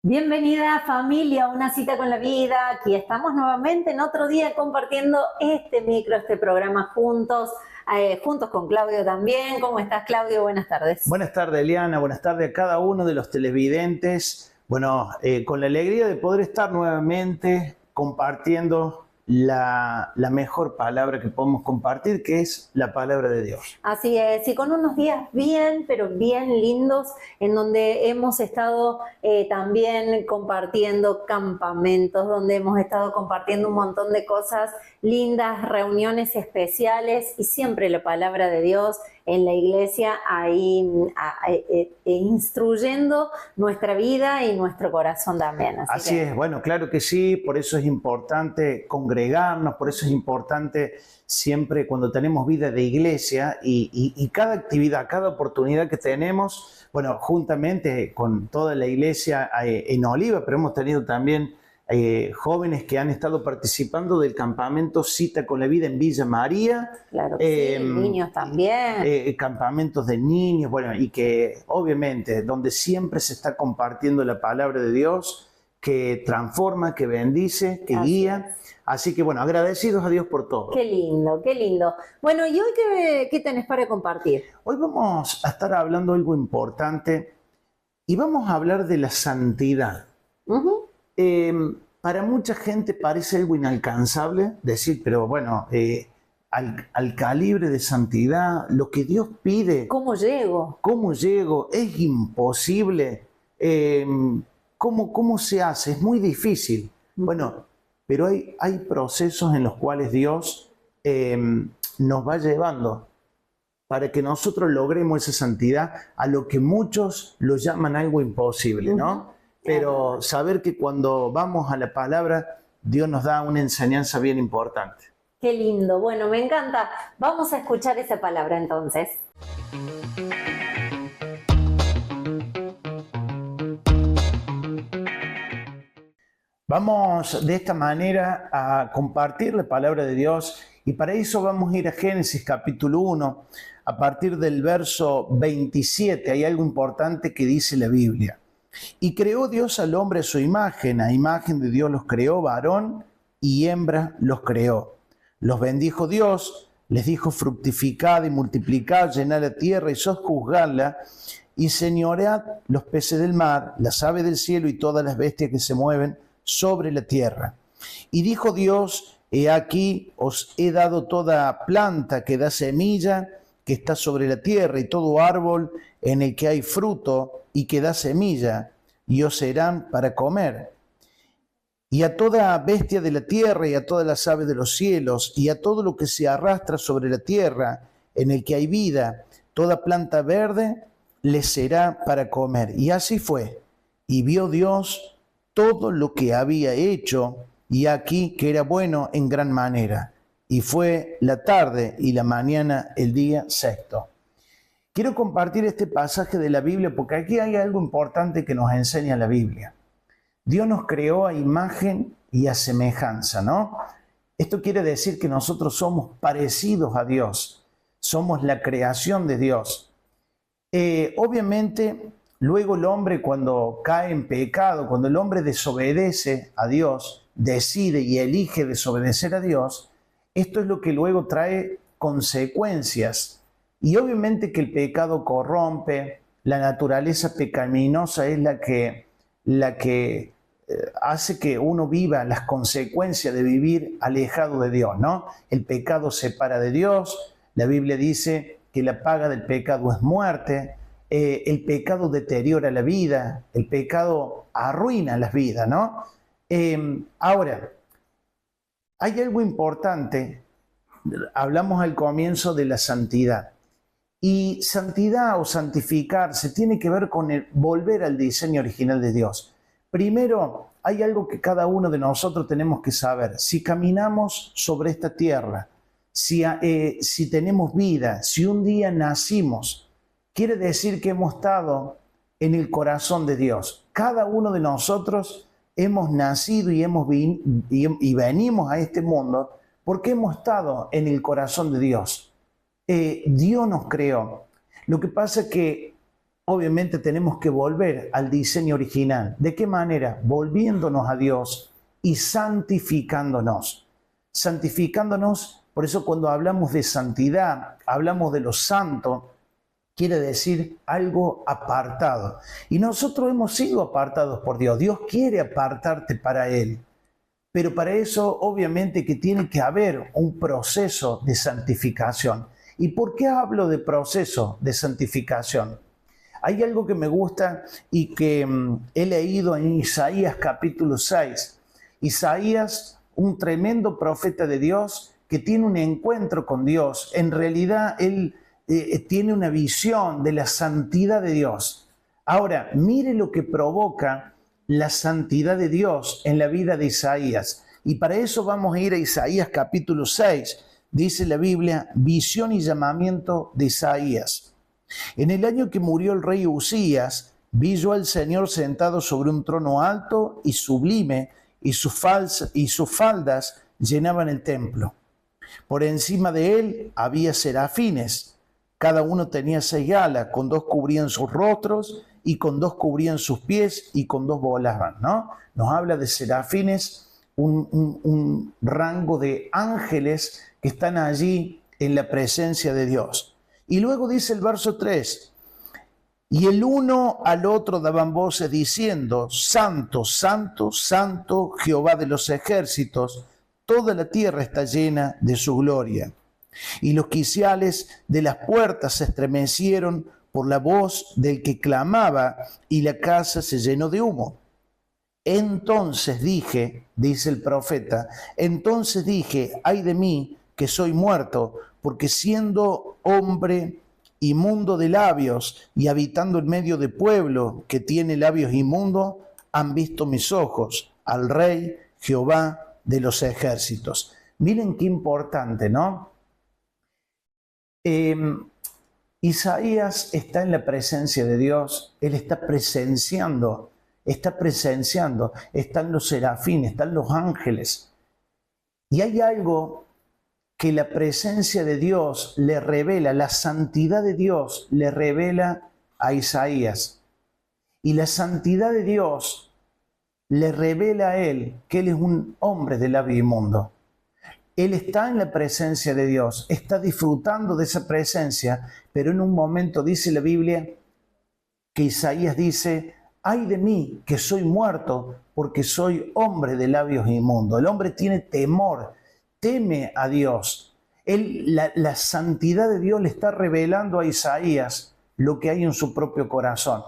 Bienvenida familia a Una Cita con la Vida. Aquí estamos nuevamente en otro día compartiendo este programa juntos con Claudio también. ¿Cómo estás, Claudio? Buenas tardes. Buenas tardes, Eliana. Buenas tardes a cada uno de los televidentes. Bueno, con la alegría de poder estar nuevamente compartiendo la mejor palabra que podemos compartir, que es la palabra de Dios. Así es, y con unos días bien, pero bien lindos, en donde hemos estado también compartiendo campamentos, donde hemos estado compartiendo un montón de cosas lindas, reuniones especiales, y siempre la palabra de Dios en la iglesia ahí instruyendo nuestra vida y nuestro corazón también. Así es, bueno, claro que sí, por eso es importante congregarnos, por eso es importante siempre cuando tenemos vida de iglesia y cada actividad, cada oportunidad que tenemos, bueno, juntamente con toda la iglesia en Oliva, pero hemos tenido también jóvenes que han estado participando del campamento Cita con la Vida en Villa María. Claro que sí, niños también. Campamentos de niños, bueno, y que obviamente donde siempre se está compartiendo la palabra de Dios, que transforma, que bendice, que guía. Así que bueno, agradecidos a Dios por todo. Qué lindo, qué lindo. Bueno, ¿y hoy qué tenés para compartir? Hoy vamos a estar hablando algo importante y vamos a hablar de la santidad. Para mucha gente parece algo inalcanzable decir, pero bueno, al calibre de santidad, lo que Dios pide. ¿Cómo llego? ¿Cómo llego? Es imposible. ¿Cómo se hace? Es muy difícil. Bueno, pero hay procesos en los cuales Dios nos va llevando para que nosotros logremos esa santidad, a lo que muchos lo llaman algo imposible, ¿no? Pero saber que cuando vamos a la palabra, Dios nos da una enseñanza bien importante. Qué lindo. Bueno, me encanta. Vamos a escuchar esa palabra entonces. Vamos de esta manera a compartir la palabra de Dios y para eso vamos a ir a Génesis capítulo 1, a partir del verso 27. Hay algo importante que dice la Biblia. Y creó Dios al hombre a su imagen, a imagen de Dios los creó, varón y hembra los creó. Los bendijo Dios, les dijo: fructificad y multiplicad, llenad la tierra y sojuzgadla, y señoread los peces del mar, las aves del cielo y todas las bestias que se mueven sobre la tierra. Y dijo Dios: he aquí os he dado toda planta que da semilla, que está sobre la tierra, y todo árbol en el que hay fruto y que da semilla, y os serán para comer. Y a toda bestia de la tierra, y a todas las aves de los cielos, y a todo lo que se arrastra sobre la tierra, en el que hay vida, toda planta verde, les será para comer. Y así fue. Y vio Dios todo lo que había hecho, y aquí que era bueno en gran manera. Y fue la tarde y la mañana el día sexto. Quiero compartir este pasaje de la Biblia porque aquí hay algo importante que nos enseña la Biblia. Dios nos creó a imagen y a semejanza, ¿no? Esto quiere decir que nosotros somos parecidos a Dios, somos la creación de Dios. Obviamente, luego el hombre cuando cae en pecado, cuando el hombre desobedece a Dios, decide y elige desobedecer a Dios, esto es lo que luego trae consecuencias. Y obviamente que el pecado corrompe, la naturaleza pecaminosa es la que hace que uno viva las consecuencias de vivir alejado de Dios, ¿no? El pecado separa de Dios, la Biblia dice que la paga del pecado es muerte, el pecado deteriora la vida, el pecado arruina las vidas, ¿no? Ahora, hay algo importante, hablamos al comienzo de la santidad. Y santidad o santificarse tiene que ver con el volver al diseño original de Dios. Primero, hay algo que cada uno de nosotros tenemos que saber. Si caminamos sobre esta tierra, si tenemos vida, si un día nacimos, quiere decir que hemos estado en el corazón de Dios. Cada uno de nosotros hemos nacido y venimos a este mundo porque hemos estado en el corazón de Dios. Dios nos creó. Lo que pasa es que obviamente tenemos que volver al diseño original. ¿De qué manera? Volviéndonos a Dios y santificándonos. Santificándonos, por eso cuando hablamos de santidad, hablamos de lo santo, quiere decir algo apartado. Y nosotros hemos sido apartados por Dios. Dios quiere apartarte para Él. Pero para eso obviamente que tiene que haber un proceso de santificación. ¿Y por qué hablo de proceso de santificación? Hay algo que me gusta y que he leído en Isaías capítulo 6. Isaías, un tremendo profeta de Dios que tiene un encuentro con Dios. En realidad él tiene una visión de la santidad de Dios. Ahora, mire lo que provoca la santidad de Dios en la vida de Isaías. Y para eso vamos a ir a Isaías capítulo 6. Dice la Biblia, visión y llamamiento de Isaías. En el año que murió el rey Uzías, vi yo al Señor sentado sobre un trono alto y sublime, y sus faldas llenaban el templo. Por encima de él había serafines. Cada uno tenía 6 alas, con 2 cubrían sus rostros, y con 2 cubrían sus pies, y con 2 volaban, ¿no? Nos habla de serafines, un rango de ángeles que están allí en la presencia de Dios. Y luego dice el verso 3, y el uno al otro daban voces diciendo, Santo, Santo, Santo, Jehová de los ejércitos, toda la tierra está llena de su gloria. Y los quiciales de las puertas se estremecieron por la voz del que clamaba, y la casa se llenó de humo. Entonces dije, dice el profeta, entonces dije, ay de mí, que soy muerto, porque siendo hombre inmundo de labios y habitando en medio de pueblo que tiene labios inmundos, han visto mis ojos al Rey Jehová de los ejércitos. Miren qué importante, ¿no? Isaías está en la presencia de Dios, él está presenciando, están los serafines, están los ángeles. Y hay algo que la presencia de Dios le revela, la santidad de Dios le revela a Isaías. Y la santidad de Dios le revela a él que él es un hombre de labio inmundo. Él está en la presencia de Dios, está disfrutando de esa presencia, pero en un momento dice la Biblia que Isaías dice, ay de mí que soy muerto porque soy hombre de labios inmundos. El hombre tiene temor, teme a Dios. La santidad de Dios le está revelando a Isaías lo que hay en su propio corazón.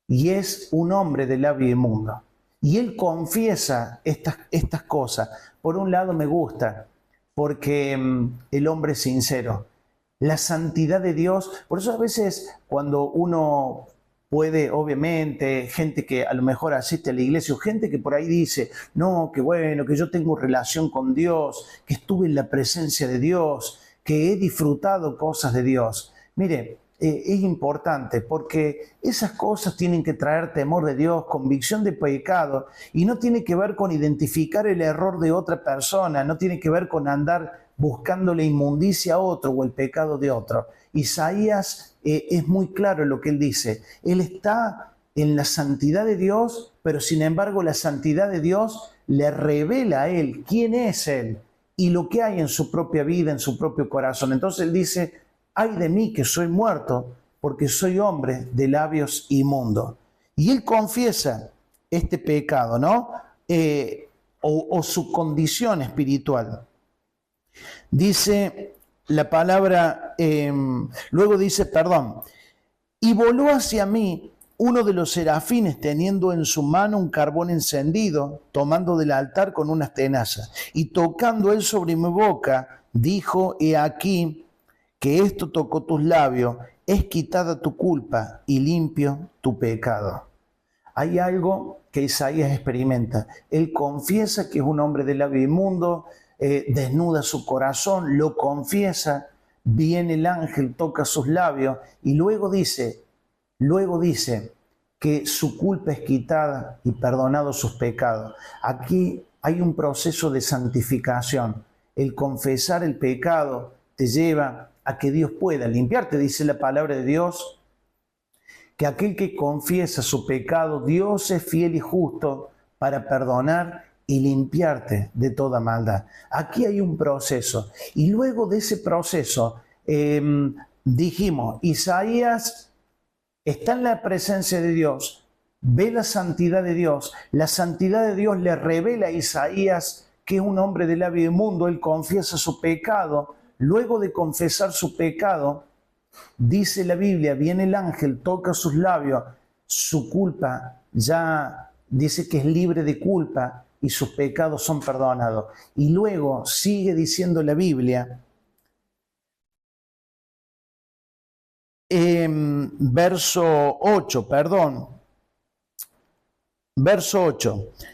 Y es un hombre de labio inmundo. Y él confiesa estas cosas. Por un lado me gusta, porque el hombre es sincero. La santidad de Dios, por eso a veces cuando uno puede, obviamente, gente que a lo mejor asiste a la iglesia, o gente que por ahí dice, no, que bueno, que yo tengo relación con Dios, que estuve en la presencia de Dios, que he disfrutado cosas de Dios. Mire, es importante porque esas cosas tienen que traer temor de Dios, convicción de pecado, y no tiene que ver con identificar el error de otra persona, no tiene que ver con andar buscando la inmundicia a otro o el pecado de otro. Isaías es muy claro en lo que él dice. Él está en la santidad de Dios, pero sin embargo la santidad de Dios le revela a él quién es él y lo que hay en su propia vida, en su propio corazón. Entonces él dice, ay de mí que soy muerto, porque soy hombre de labios inmundos. Y él confiesa este pecado, ¿no? O su condición espiritual. Dice la palabra, luego dice, y voló hacia mí uno de los serafines teniendo en su mano un carbón encendido, tomando del altar con unas tenazas, y tocando él sobre mi boca, dijo, he aquí, que esto tocó tus labios, es quitada tu culpa y limpio tu pecado. Hay algo que Isaías experimenta. Él confiesa que es un hombre de labio inmundo, desnuda su corazón, lo confiesa, viene el ángel, toca sus labios y luego dice que su culpa es quitada y perdonado sus pecados. Aquí hay un proceso de santificación. El confesar el pecado te lleva a que Dios pueda limpiarte. Dice la palabra de Dios que aquel que confiesa su pecado, Dios es fiel y justo para perdonar y limpiarte de toda maldad. Aquí hay un proceso. Y luego de ese proceso, dijimos, Isaías está en la presencia de Dios, ve la santidad de Dios. La santidad de Dios le revela a Isaías que es un hombre de labio inmundo. Él confiesa su pecado. Luego de confesar su pecado, dice la Biblia, viene el ángel, toca sus labios, su culpa ya dice que es libre de culpa y sus pecados son perdonados. Y luego sigue diciendo la Biblia, verso 8,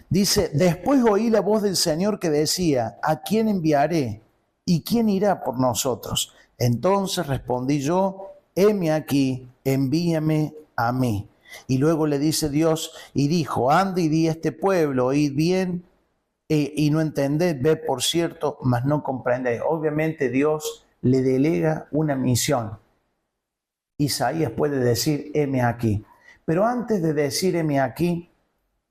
dice, después oí la voz del Señor que decía, ¿a quién enviaré? ¿Y quién irá por nosotros? Entonces respondí yo, heme aquí, envíame a mí. Y luego le dice Dios, y dijo, anda y di a este pueblo, oíd bien, y no entended, ve por cierto, mas no comprendéis. Obviamente Dios le delega una misión. Isaías puede decir, heme aquí. Pero antes de decir, heme aquí,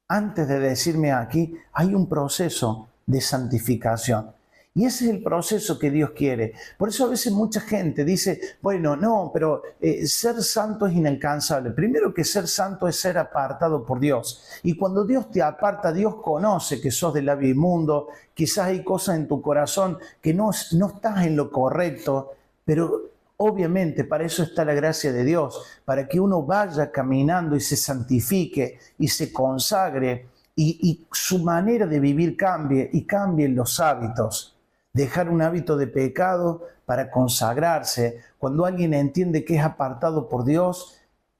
antes de decirme aquí, hay un proceso de santificación. Y ese es el proceso que Dios quiere. Por eso a veces mucha gente dice, bueno, no, pero ser santo es inalcanzable. Primero que ser santo es ser apartado por Dios. Y cuando Dios te aparta, Dios conoce que sos de labio inmundo, quizás hay cosas en tu corazón que no estás en lo correcto, pero obviamente para eso está la gracia de Dios, para que uno vaya caminando y se santifique y se consagre y su manera de vivir cambie y cambien los hábitos. Dejar un hábito de pecado para consagrarse. Cuando alguien entiende que es apartado por Dios,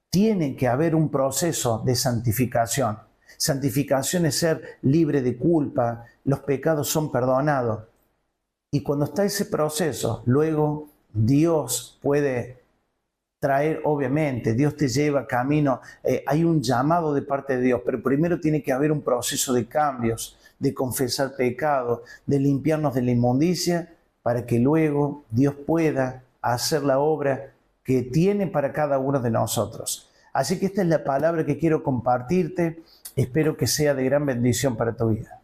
tiene que haber un proceso de santificación. Santificación es ser libre de culpa, los pecados son perdonados. Y cuando está ese proceso, luego Dios puede traer, obviamente, Dios te lleva camino, hay un llamado de parte de Dios, pero primero tiene que haber un proceso de cambios, de confesar pecado, de limpiarnos de la inmundicia, para que luego Dios pueda hacer la obra que tiene para cada uno de nosotros. Así que esta es la palabra que quiero compartirte, espero que sea de gran bendición para tu vida.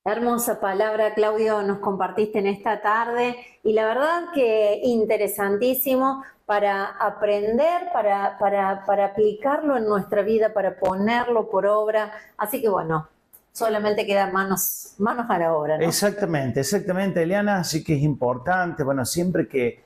Hermosa palabra, Claudio, nos compartiste en esta tarde y la verdad que interesantísimo para aprender, para aplicarlo en nuestra vida, para ponerlo por obra. Así que bueno, solamente quedan manos a la obra, ¿no? Exactamente, Eliana. Así que es importante, bueno, siempre que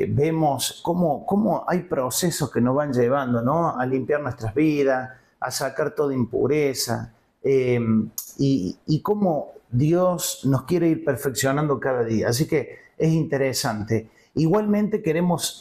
vemos cómo hay procesos que nos van llevando, ¿no? A limpiar nuestras vidas, a sacar toda impureza, y cómo Dios nos quiere ir perfeccionando cada día. Así que es interesante. Igualmente queremos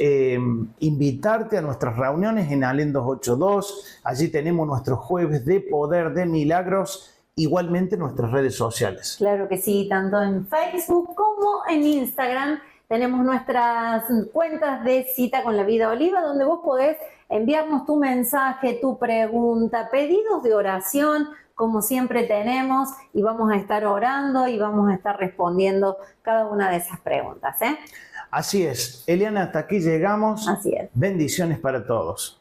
invitarte a nuestras reuniones en Alén 282. Allí tenemos nuestros jueves de poder, de milagros. Igualmente nuestras redes sociales. Claro que sí, tanto en Facebook como en Instagram. Tenemos nuestras cuentas de Cita con la Vida Oliva, donde vos podés enviarnos tu mensaje, tu pregunta, pedidos de oración, como siempre tenemos, y vamos a estar orando y vamos a estar respondiendo cada una de esas preguntas, ¿eh? Así es. Eliana, hasta aquí llegamos. Así es. Bendiciones para todos.